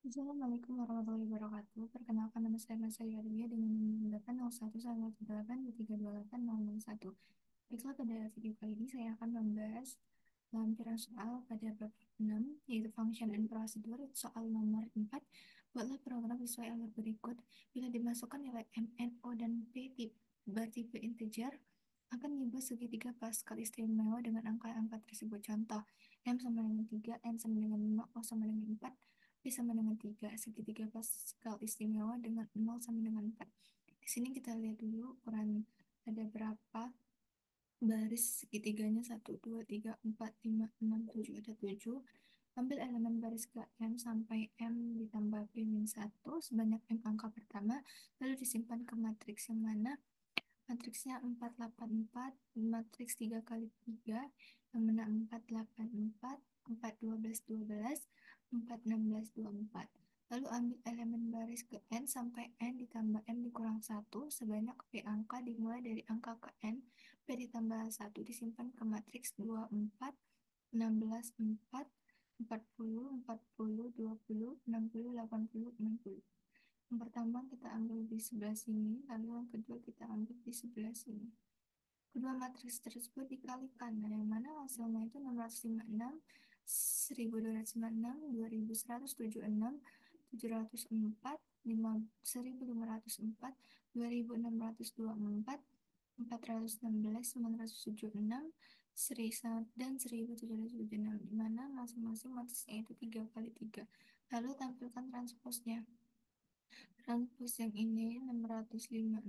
Assalamualaikum warahmatullahi wabarakatuh. Perkenalkan nama saya Mas Arya dengan nomor 801113823280001. Baiklah, pada video kali ini saya akan membahas lampiran soal pada bab 6, yaitu Function and Procedure. Soal nomor 4. Buatlah program sesuai alur berikut. Bila dimasukkan nilai M, N, O, dan P bertipe integer, akan menyebut segitiga Pascal istimewa dengan angka-angka tersebut. Contoh, M sama dengan 3, N sama dengan 5, O sama dengan 4, P sama dengan 3. Segitiga Pascal istimewa dengan 0 sama dengan 4. Di sini kita lihat dulu ukuran ada berapa baris segitiganya: 1, 2, 3, 4, 5, 6, 7, ada 7. Ambil elemen baris ke M sampai M ditambah P min 1 sebanyak M angka pertama, lalu disimpan ke matriks yang mana matriksnya 4, 8, 4, matriks 3 kali 3, yang mana 4, 8, 4, 4, 12, 12, 4, 16, 24. Lalu ambil elemen baris ke N sampai N ditambah M dikurang 1 sebanyak P angka dimulai dari angka ke N, P ditambah 1 disimpan ke matriks 2, 4, 16, 4, 40, 40, 20, 60, 80, 60. Yang pertama kita ambil di sebelah sini, lalu yang kedua kita ambil di sebelah sini. Kedua matriks tersebut dikalikan, yang mana hasilnya itu 656, 1256, 2176, 704, 1504, 2624, 416, 976, 1000 dan 1776, di mana masing-masing matriksnya itu 3 kali 3. Lalu tampilkan transposnya. Transpos yang ini 656,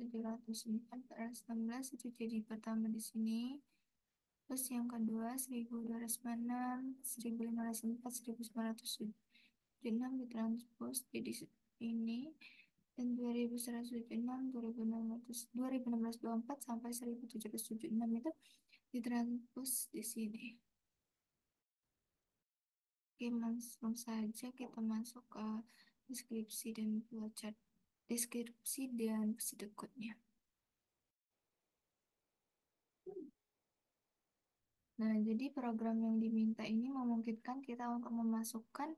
704, 416 itu jadi pertama di sini. Terus yang kedua 1256, 1504, 1976 ditranspos jadi ini. Dan 2176, 2624 sampai 1776 itu ditranspos di sini. Oke, langsung saja kita masuk ke deskripsi dan flowchart. Deskripsi dan prosedur code-nya. Nah, jadi program yang diminta ini memungkinkan kita untuk memasukkan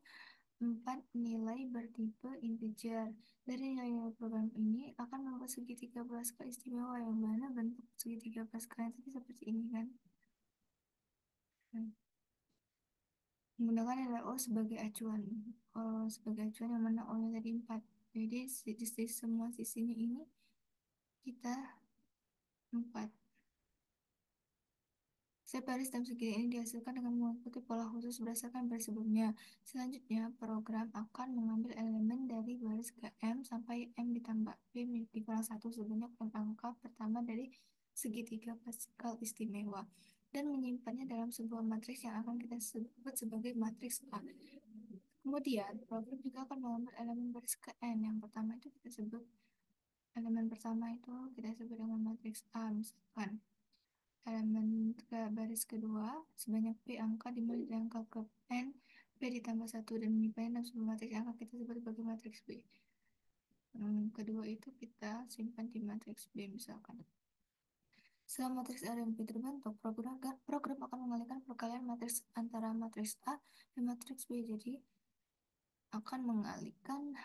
4 nilai bertipe integer. Dari nilai program ini akan membuat segitiga Pascal istimewa, yang mana bentuk segitiga Pascal itu seperti ini kan. Nah, menggunakan nilai O sebagai acuan. Yang mana O-nya tadi 4. Jadi di semua sisinya ini kita 4. Setiap baris dalam segitiga ini dihasilkan dengan mengikuti pola khusus berdasarkan baris sebelumnya. Selanjutnya, program akan mengambil elemen dari baris ke M sampai M ditambah P dikurang 1 sebanyak M angka pertama dari segitiga Pascal istimewa dan menyimpannya dalam sebuah matriks yang akan kita sebut sebagai matriks A. Kemudian, program juga akan mengambil elemen baris ke N. Yang pertama itu kita sebut elemen pertama itu kita sebut dengan matriks A, misalkan elemen ke baris kedua sebanyak P angka dimulai dari angka ke N, P ditambah 1 dan menyimpannya dalam sebuah matriks angka kita sebut sebagai matriks B. Kedua itu kita simpan di matriks B misalkan. Setelah matriks A dan B terbentuk, program akan mengalihkan perkalian matriks antara matriks A dan matriks B. Jadi akan mengalihkan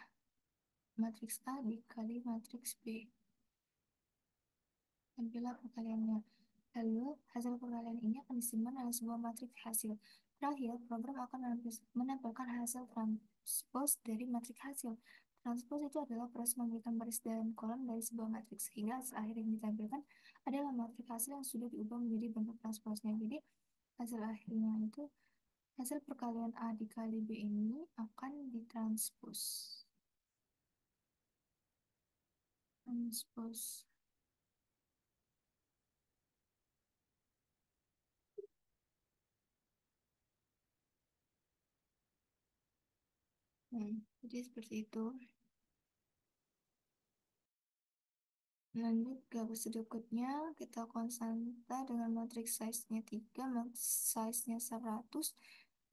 matriks A dikali matriks B. Tampilah perkaliannya. Lalu, hasil perkalian ini akan disimpan dalam sebuah matriks hasil. Terakhir, program akan menampilkan hasil transpos dari matriks hasil. Transpos itu adalah proses memberikan baris dan kolom dari sebuah matriks, sehingga hasil akhir yang ditampilkan adalah matriks hasil yang sudah diubah menjadi bentuk transposnya. Jadi, hasil akhirnya itu, hasil perkalian A dikali B ini akan ditranspos. Transpos. Jadi seperti itu. Lanjut ke prosedur code-nya, kita konstanta dengan matriks size-nya 3, matriks size-nya 100.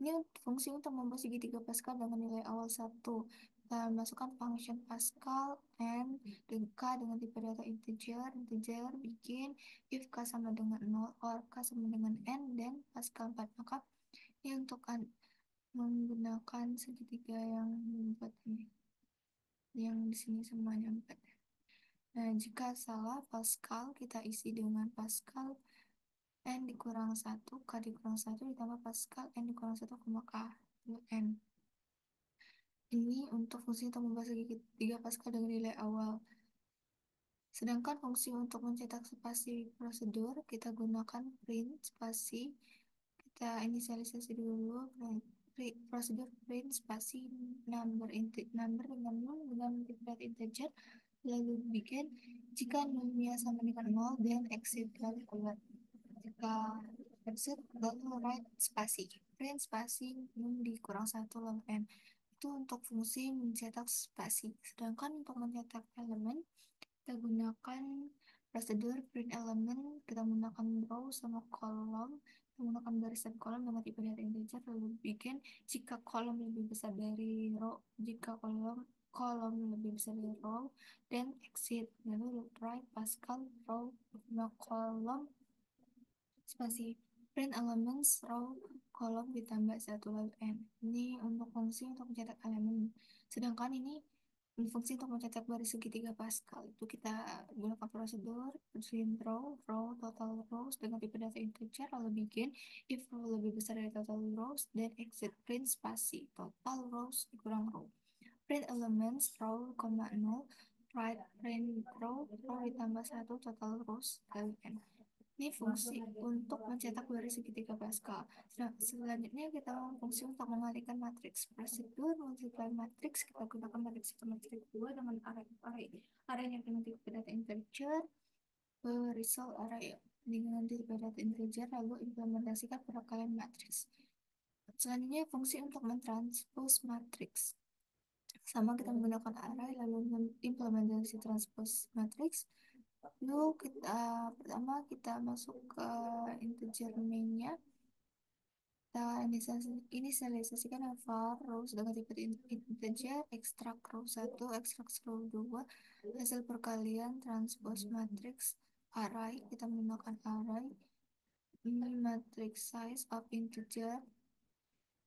Ini fungsi untuk membuat segitiga Pascal dengan nilai awal 1. Kita masukkan function Pascal n dan k dengan tipe data integer, bikin if k sama dengan 0 or k sama dengan n dan Pascal 4. Maka ini untuk menggunakan segitiga yang empat ini, yang di sini semuanya empat. Nah, jika salah Pascal, kita isi dengan Pascal N dikurang satu K dikurang satu ditambah Pascal N dikurang satu koma K N. Ini untuk fungsi untuk membahas segitiga Pascal dengan nilai awal. Sedangkan fungsi untuk mencetak spasi prosedur, kita gunakan print spasi. Kita inisialisasi dulu prosedur print spasi number dengan nol dengan multiplet integer, lalu bikin jika nolnya sama dengan nol dan exit lalu keluar. Jika exit lalu write spasi print spasi num dikurang satu lalu n. Itu untuk fungsi mencetak spasi. Sedangkan untuk mencetak elemen, kita gunakan prosedur print element, kita menggunakan row sama kolom, kita menggunakan baris dan kolom dengan tipe data integer, lalu bikin jika kolom lebih besar dari row, jika kolom kolom lebih besar dari row, dan exit, lalu write Pascal row kolom spasi print elements row kolom ditambah satu lalu n. Ini untuk fungsi untuk mencetak elemen. Sedangkan ini fungsi untuk mencetak baris segitiga Pascal itu kita gunakan prosedur print row total rows dengan tipe data integer, lalu bikin if row lebih besar dari total rows dan exit print spasi total rows dikurang row print elements row, nol write print row ditambah satu total rows lalu n. Ini fungsi untuk mencetak baris segitiga Pascal. Selanjutnya kita fungsi untuk mengalihkan matriks. Prosedur multiply matriks, kita gunakan matriks 1, matriks 2 dengan array yang dengan tipe data integer, result array dengan tipe data integer, lalu implementasikan perkalian matriks. Selanjutnya fungsi untuk mentranspose matriks. Sama kita menggunakan array lalu implementasi transpose matriks. Lalu pertama kita masuk ke integer main-nya. Kita inisialisasikan var rows dengan tipe integer, extract row 1, extract row 2, hasil perkalian transpose matrix array. Kita menggunakan array. Ini matrix size of integer.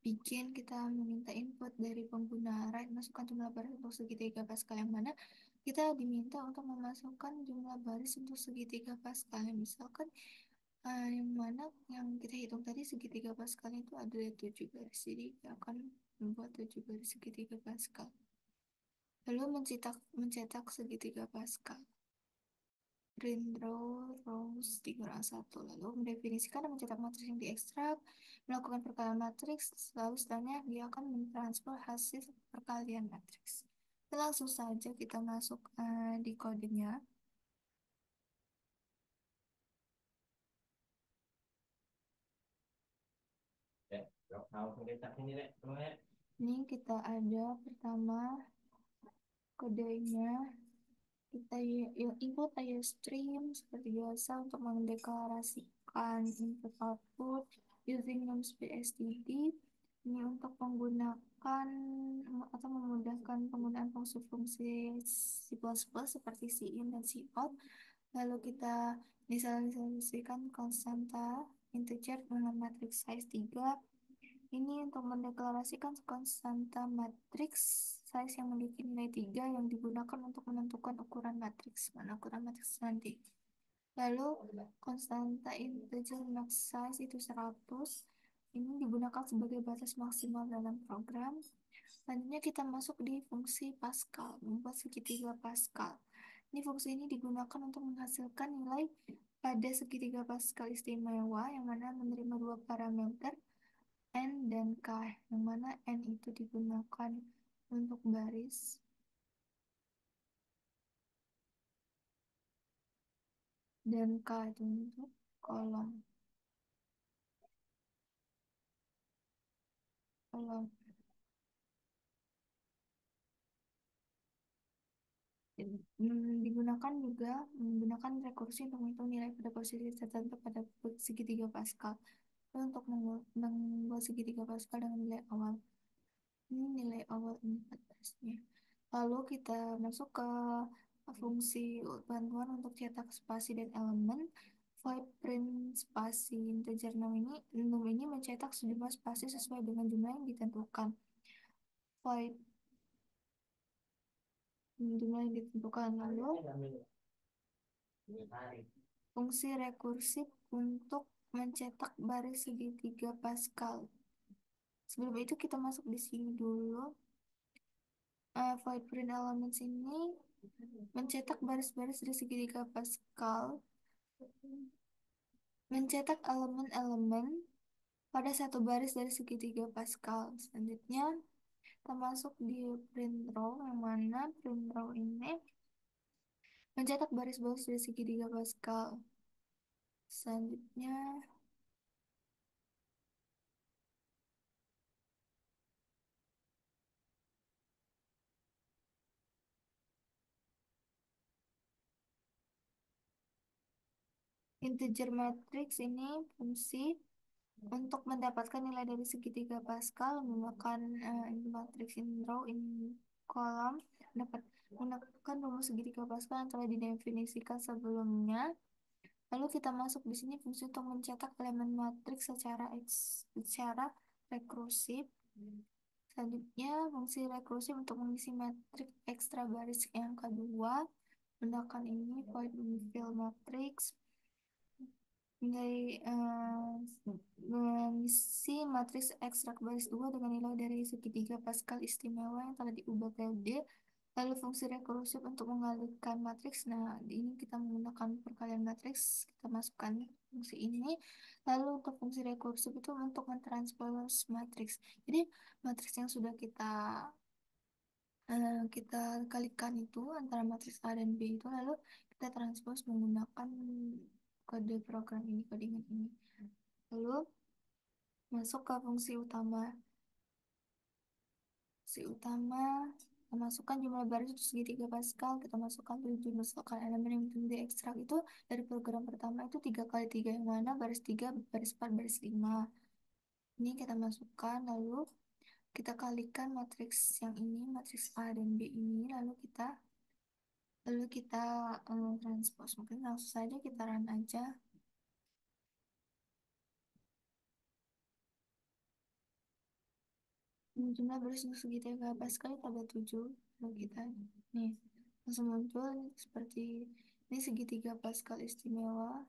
Bikin kita meminta input dari pengguna array, masukkan jumlah baris untuk segitiga Pascal yang mana kita diminta untuk memasukkan jumlah baris untuk segitiga Pascal. Misalkan yang mana yang kita hitung tadi segitiga Pascal itu ada 7 baris, jadi kita akan membuat 7 baris segitiga Pascal. Lalu mencetak segitiga Pascal. Print row rows dikurang satu, lalu mendefinisikan dan mencetak matriks yang diekstrak, melakukan perkalian matriks, lalu setelahnya dia akan mentransfer hasil perkalian matriks. Langsung saja kita masuk di kodenya. Ini kita ada pertama kodenya, kita input stream seperti biasa untuk mendeklarasikan input output using namespace std. Ini untuk menggunakan atau memudahkan penggunaan fungsi-fungsi C++ seperti cin dan cout. Lalu kita inisialisasikan konstanta integer dengan matriks size 3. Ini untuk mendeklarasikan konstanta matriks size yang memiliki nilai 3 yang digunakan untuk menentukan ukuran matriks. Mana ukuran matriks nanti. Lalu konstanta integer max size itu 100. Ini digunakan sebagai batas maksimal dalam program. Selanjutnya kita masuk di fungsi Pascal, membuat segitiga Pascal. Ini fungsi ini digunakan untuk menghasilkan nilai pada segitiga Pascal istimewa yang mana menerima dua parameter N dan K, yang mana N itu digunakan untuk baris dan K itu untuk kolom. Kolom. Digunakan juga menggunakan rekursi untuk menghitung nilai pada posisi tertentu pada segitiga Pascal. Untuk membuat segitiga Pascal dengan nilai awal. Ini nilai awal 14-nya. Lalu kita masuk ke fungsi bantuan untuk cetak spasi dan elemen. void print spasi integer 6 ini mencetak sejumlah spasi sesuai dengan jumlah yang ditentukan. Void jumlah yang ditentukan. Lalu fungsi rekursif untuk mencetak baris segitiga Pascal. Sebelum itu kita masuk di sini dulu. Void print elements ini mencetak baris-baris dari segitiga Pascal, mencetak elemen-elemen pada satu baris dari segitiga Pascal. Selanjutnya kita masuk di print row, yang mana print row ini mencetak baris-baris dari segitiga Pascal. Selanjutnya integer matrix ini fungsi untuk mendapatkan nilai dari segitiga Pascal menggunakan in matrix in row in kolom, dapat menggunakan rumus segitiga Pascal yang telah didefinisikan sebelumnya. Lalu kita masuk di sini fungsi untuk mencetak elemen matriks secara rekursif. Selanjutnya fungsi rekursif untuk mengisi matriks ekstra baris yang kedua. Menggunakan ini void fill matrix nilai mengisi matriks ekstrak baris 2 dengan nilai dari segitiga Pascal istimewa yang telah diubah TLD. Lalu fungsi rekursif untuk mengalihkan matriks. Nah, di ini kita menggunakan perkalian matriks, kita masukkan fungsi ini. Lalu untuk fungsi rekursif itu untuk mentranspose matriks. Jadi matriks yang sudah kita kalikan itu antara matriks A dan B itu, lalu kita transpose menggunakan kode program ini, codingan ini. Lalu masuk ke fungsi utama. Fungsi utama, kita masukkan jumlah baris itu segitiga Pascal, kita masukkan 7 misalkan elemen yang diekstrak itu dari program pertama itu 3 kali 3, yang mana baris 3, baris 4, baris 5. Ini kita masukkan, lalu kita kalikan matriks yang ini, matriks A dan B ini, lalu kita transpose. Mungkin langsung saja kita run aja. Jumlah baris untuk segitiga Pascal pada 7. Lalu kita nih langsung muncul seperti ini segitiga Pascal istimewa,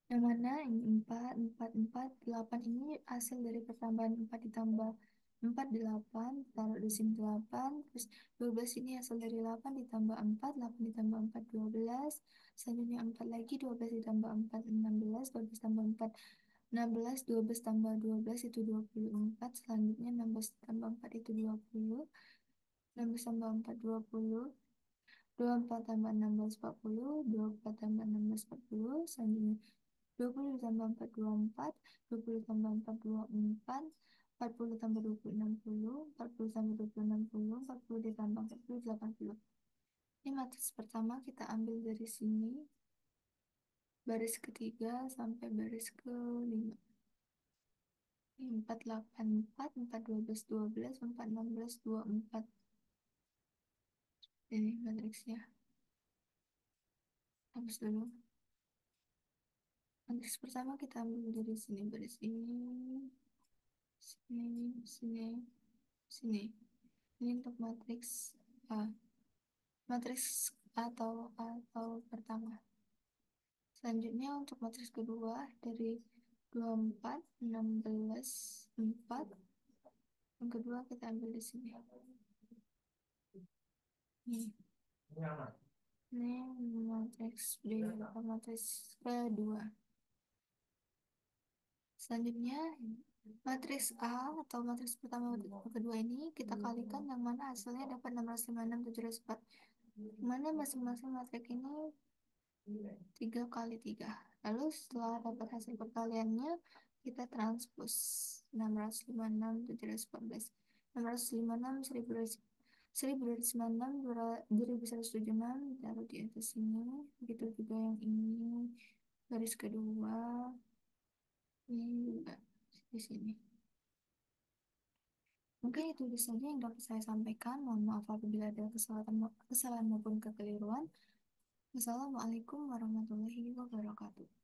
yang mana ini 4, 4, 4, 8 ini hasil dari pertambahan 4 ditambah 4, 8, taruh di sini 8, terus 12 ini hasil dari 8 ditambah 4, 8 ditambah 4, 12, selanjutnya 4 lagi, 12 ditambah 4, 16, 12 tambah 4, 16, 12 tambah 12 itu 24, selanjutnya 16 tambah 4 itu 20, 16 tambah 4, 20, 24 tambah 16, 40, 24 tambah 16, 40, selanjutnya 20 ditambah 4, 24, 20 tambah 4, 24, 40 tambah 20, 60, 40 tambah 20, 60, 40 ditambah 40, 80. Ini matriks pertama kita ambil dari sini, baris ketiga sampai baris kelima. 4, 8, 4, 4, 12, 12, 4, 16, 24. Ini matriksnya. Habis dulu. Matriks pertama kita ambil dari sini, baris ini, sini, sini, sini. Ini untuk matriks A. Matriks atau pertama. Selanjutnya untuk matriks kedua dari 24, 16, 4. Yang kedua kita ambil di sini. Nih. Ini matriks kedua. Selanjutnya matriks A atau matriks pertama dan kedua ini kita kalikan, yang mana hasilnya dapat 656, 704. Mana masing-masing matriks ini 3 kali 3. Lalu setelah dapat hasil perkaliannya, kita transpose 656, 714. 656, 1296, 2176, taruh di atas sini. Begitu juga yang ini, garis kedua, ini juga di sini. Mungkin itu saja yang dapat saya sampaikan. Mohon maaf apabila ada kesalahan maupun kekeliruan. Wassalamualaikum warahmatullahi wabarakatuh.